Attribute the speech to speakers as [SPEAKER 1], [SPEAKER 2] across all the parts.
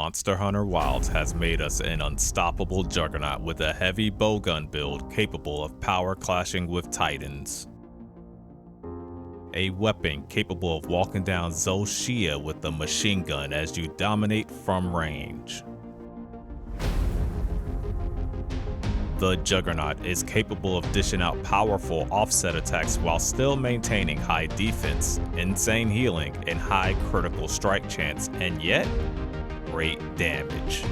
[SPEAKER 1] Monster Hunter Wilds has made us an unstoppable juggernaut with a heavy bowgun build capable of power clashing with titans. A weapon capable of walking down Zolshia with a machine gun as you dominate from range. The Juggernaut is capable of dishing out powerful offset attacks while still maintaining high defense, insane healing, and high critical strike chance, and yet, great damage.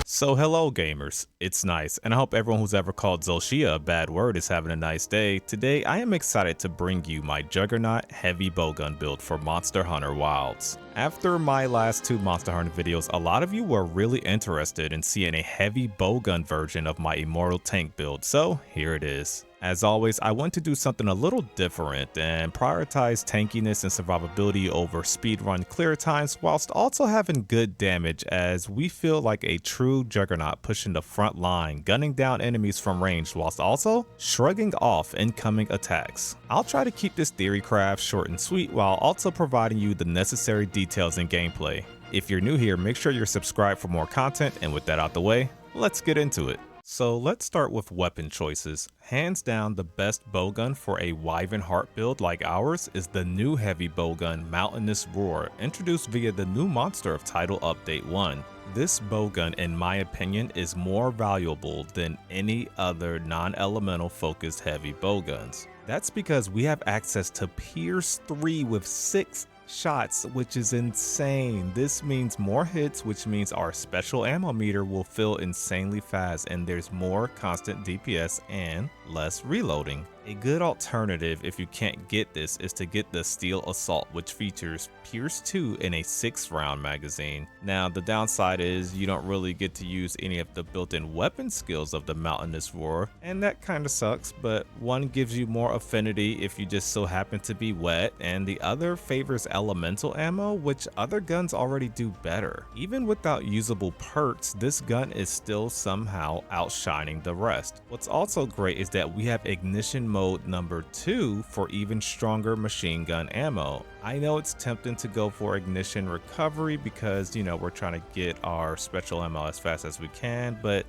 [SPEAKER 1] So hello gamers, it's Nyce, and I hope everyone who's ever called Zolshia a bad word is having a nice day. Today I am excited to bring you my Juggernaut heavy bowgun build for Monster Hunter Wilds. After my last two Monster Hunter videos, a lot of you were really interested in seeing a heavy bowgun version of my Immortal Tank build, so here it is. As always, I want to do something a little different and prioritize tankiness and survivability over speedrun clear times whilst also having good damage, as we feel like a true juggernaut pushing the front line, gunning down enemies from range whilst also shrugging off incoming attacks. I'll try to keep this theory craft short and sweet while also providing you the necessary details in gameplay. If you're new here, make sure you're subscribed for more content, and with that out the way, let's get into it. So let's start with weapon choices. Hands down, the best bowgun for a wyvernheart build like ours is the new heavy bowgun Mountainous Roar, introduced via the new monster of title update 1. This bowgun, in my opinion, is more valuable than any other non-elemental focused heavy bowguns. That's because we have access to Pierce 3 with 6 shots, which is insane. This means more hits, which means our special ammo meter will fill insanely fast, and there's more constant DPS and less reloading. A good alternative if you can't get this is to get the Steel Assault, which features Pierce 2 in a 6-round magazine. Now the downside is you don't really get to use any of the built-in weapon skills of the Mountainous Roar, and that kinda sucks, but one gives you more affinity if you just so happen to be wet, and the other favors elemental ammo, which other guns already do better. Even without usable perks, this gun is still somehow outshining the rest. What's also great is that we have ignition mode number 2 for even stronger machine gun ammo. I know it's tempting to go for ignition recovery because, we're trying to get our special ammo as fast as we can, but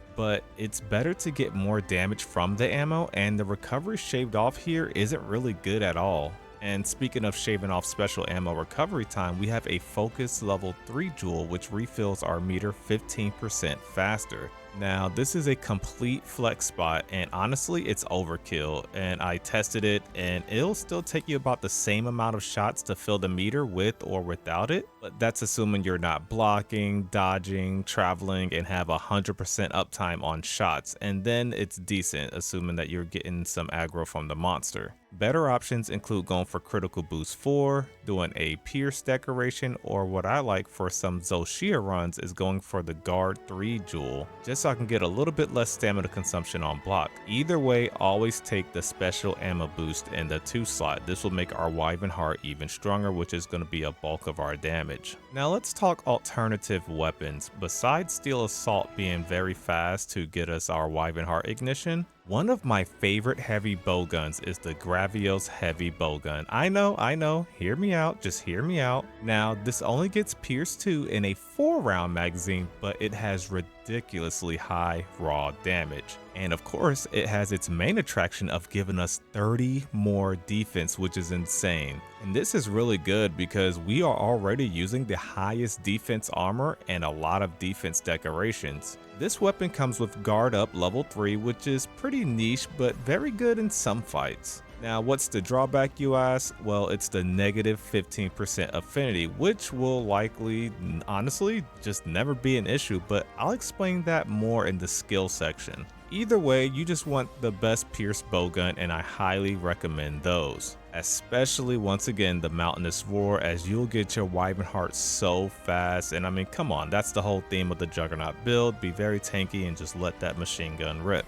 [SPEAKER 1] it's better to get more damage from the ammo, and the recovery shaved off here isn't really good at all. And speaking of shaving off special ammo recovery time, we have a focus level 3 jewel which refills our meter 15% faster. Now this is a complete flex spot, and honestly it's overkill, and I tested it and it'll still take you about the same amount of shots to fill the meter with or without it, but that's assuming you're not blocking, dodging, traveling, and have 100% uptime on shots, and then it's decent assuming that you're getting some aggro from the monster. Better options include going for critical boost 4, doing a pierce decoration, or what I like for some Zolshia runs is going for the guard 3 jewel, just so I can get a little bit less stamina consumption on block. Either way, always take the special ammo boost in the 2 slot. This will make our wyvernheart even stronger, which is going to be a bulk of our damage. Now let's talk alternative weapons. Besides Steel Assault being very fast to get us our wyvernheart ignition, one of my favorite heavy bowguns is the Gravios heavy bowgun. I know, hear me out, just hear me out. Now, this only gets Pierce 2 in a 4-round magazine, but it has ridiculously high raw damage. And of course, it has its main attraction of giving us 30 more defense, which is insane. And this is really good because we are already using the highest defense armor and a lot of defense decorations. This weapon comes with guard up level 3, which is pretty niche but very good in some fights. Now what's the drawback, you ask? Well, it's the negative 15% affinity, which will likely, honestly, just never be an issue, but I'll explain that more in the skill section. Either way, you just want the best pierce bowgun, and I highly recommend those. Especially, once again, the Mountainous Roar, as you'll get your wyvernheart so fast, and I mean, come on, that's the whole theme of the Juggernaut build. Be very tanky and just let that machine gun rip.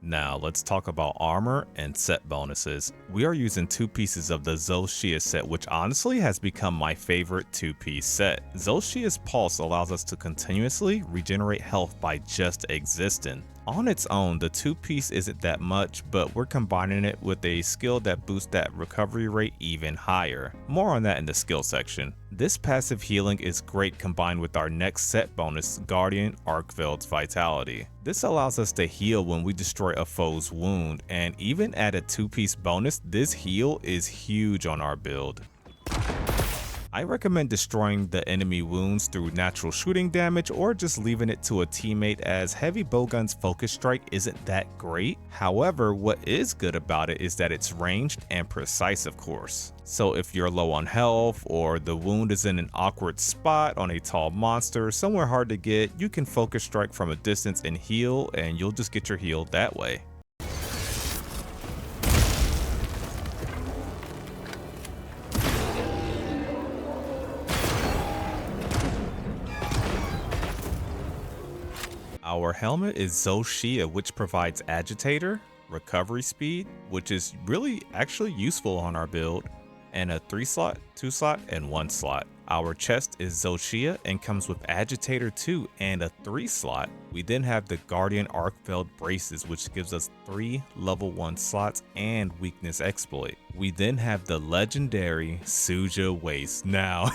[SPEAKER 1] Now let's talk about armor and set bonuses. We are using 2 pieces of the Zolshia set, which honestly has become my favorite 2-piece set. Zolshia's Pulse allows us to continuously regenerate health by just existing. On its own, the two-piece isn't that much, but we're combining it with a skill that boosts that recovery rate even higher. More on that in the skill section. This passive healing is great combined with our next set bonus, Guardian Arcveld's Vitality. This allows us to heal when we destroy a foe's wound, and even at a two-piece bonus, this heal is huge on our build. I recommend destroying the enemy wounds through natural shooting damage or just leaving it to a teammate, as Heavy Bowgun's focus strike isn't that great. However, what is good about it is that it's ranged and precise, of course. So if you're low on health or the wound is in an awkward spot on a tall monster, somewhere hard to get, you can focus strike from a distance and heal, and you'll just get your heal that way. Our helmet is Zolshia, which provides agitator, recovery speed, which is really actually useful on our build, and a 3-slot, 2-slot, and 1-slot. Our chest is Zolshia and comes with agitator 2 and a 3-slot. We then have the Guardian Arcveld braces, which gives us 3 level 1 slots and weakness exploit. We then have the legendary Suja Waste. Now,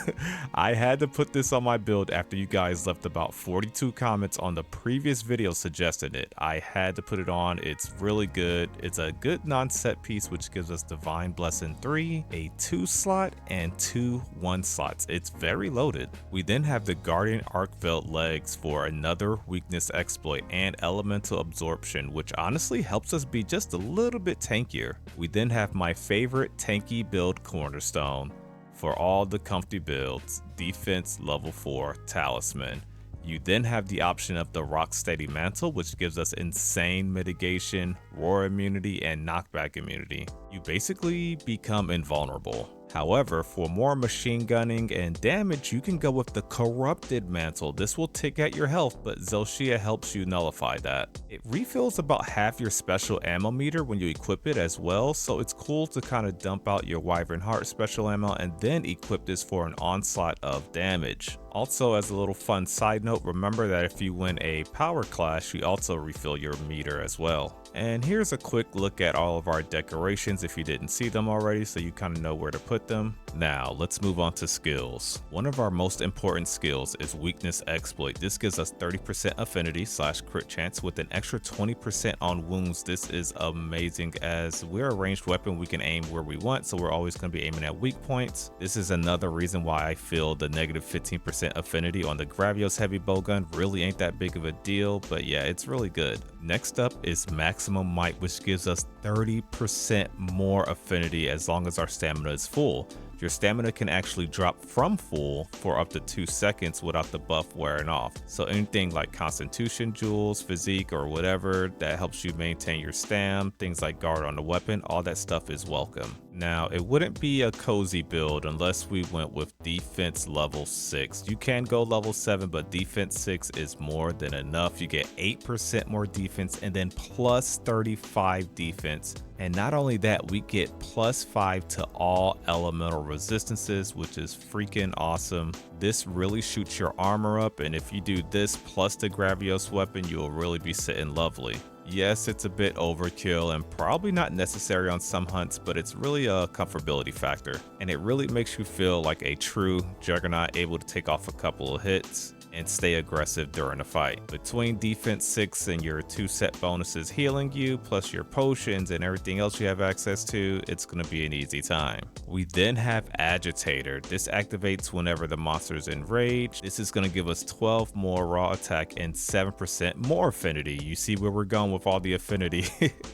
[SPEAKER 1] I had to put this on my build after you guys left about 42 comments on the previous video suggesting it. I had to put it on. It's really good. It's a good non-set piece, which gives us Divine Blessing 3, a 2-slot, and 2 1-slots. It's very loaded. We then have the Guardian Arcveld legs for another weakness exploit and elemental absorption, which honestly helps us be just a little bit tankier. We then have my favorite tanky build cornerstone for all the comfy builds, defense level 4 talisman. You then have the option of the Rocksteady Mantle, which gives us insane mitigation, roar immunity, and knockback immunity. You basically become invulnerable. However, for more machine gunning and damage, you can go with the Corrupted Mantle. This will tick at your health, but Zolshia helps you nullify that. It refills about half your special ammo meter when you equip it as well, so it's cool to kind of dump out your wyvernheart special ammo and then equip this for an onslaught of damage. Also, as a little fun side note, remember that if you win a power clash, you also refill your meter as well. And here's a quick look at all of our decorations if you didn't see them already, so you kind of know where to put them. Now, let's move on to skills. One of our most important skills is Weakness Exploit. This gives us 30% affinity / crit chance with an extra 20% on wounds. This is amazing, as we're a ranged weapon, we can aim where we want, so we're always going to be aiming at weak points. This is another reason why I feel the negative 15% affinity on the Gravios Heavy Bowgun really ain't that big of a deal, but yeah, it's really good. Next up is Maximum Might, which gives us 30% more affinity as long as our stamina is full. Your stamina can actually drop from full for up to 2 seconds without the buff wearing off. So anything like Constitution Jewels, Physique, or whatever that helps you maintain your stam, things like Guard on the weapon, all that stuff is welcome. Now, it wouldn't be a cozy build unless we went with defense level 6. You can go level 7, but defense 6 is more than enough. You get 8% more defense and then plus 35 defense. And not only that, we get plus 5 to all elemental resistances, which is freaking awesome. This really shoots your armor up, and if you do this plus the Gravios weapon, you'll really be sitting lovely. Yes, it's a bit overkill and probably not necessary on some hunts, but it's really a comfortability factor, and it really makes you feel like a true Juggernaut, able to take off a couple of hits and stay aggressive during a fight. Between defense 6 and your 2 set bonuses healing you, plus your potions and everything else you have access to, it's going to be an easy time. We then have Agitator. This activates whenever the monster is enraged. This is going to give us 12 more raw attack and 7% more affinity. You see where we're going with all the affinity.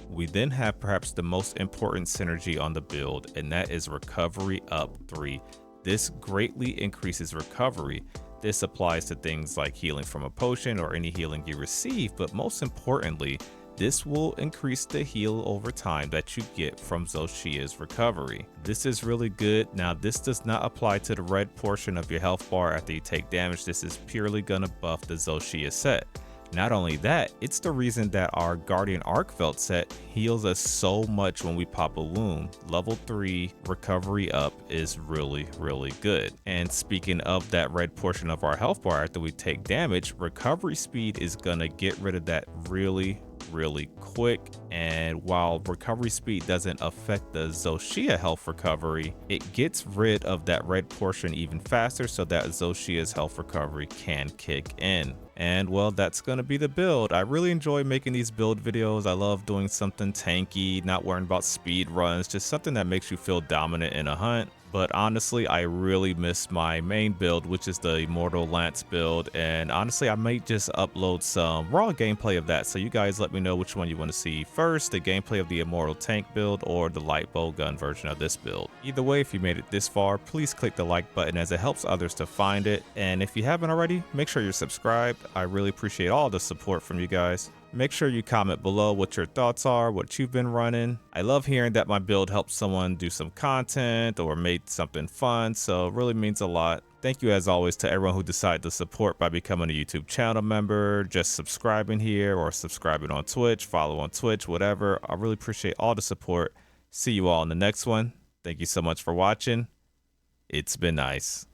[SPEAKER 1] We then have perhaps the most important synergy on the build, and that is Recovery Up 3. This greatly increases recovery. This applies to things like healing from a potion or any healing you receive, but most importantly, this will increase the heal over time that you get from Zolshia's recovery. This is really good. Now, this does not apply to the red portion of your health bar after you take damage. This is purely gonna buff the Zolshia set. Not only that, it's the reason that our Guardian Arcveld set heals us so much when we pop a wound. Level 3 recovery up is really, really good. And speaking of that red portion of our health bar after we take damage, recovery speed is gonna get rid of that really, really quick. And while recovery speed doesn't affect the Zoshia health recovery, it gets rid of that red portion even faster so that Zoshia's health recovery can kick in. And well, that's going to be the build. I really enjoy making these build videos. I love doing something tanky, not worrying about speed runs, just something that makes you feel dominant in a hunt. But honestly, I really miss my main build, which is the Immortal Lance build. And honestly, I might just upload some raw gameplay of that. So you guys let me know which one you want to see first, the gameplay of the Immortal Tank build or the light bowgun version of this build. Either way, if you made it this far, please click the like button as it helps others to find it. And if you haven't already, make sure you're subscribed. I really appreciate all the support from you guys. Make sure you comment below what your thoughts are, what you've been running. I love hearing that my build helped someone do some content or made something fun, so it really means a lot. Thank you as always to everyone who decided to support by becoming a YouTube channel member, just subscribing here or subscribing on Twitch, follow on Twitch, whatever. I really appreciate all the support. See you all in the next one. Thank you so much for watching. It's been nice.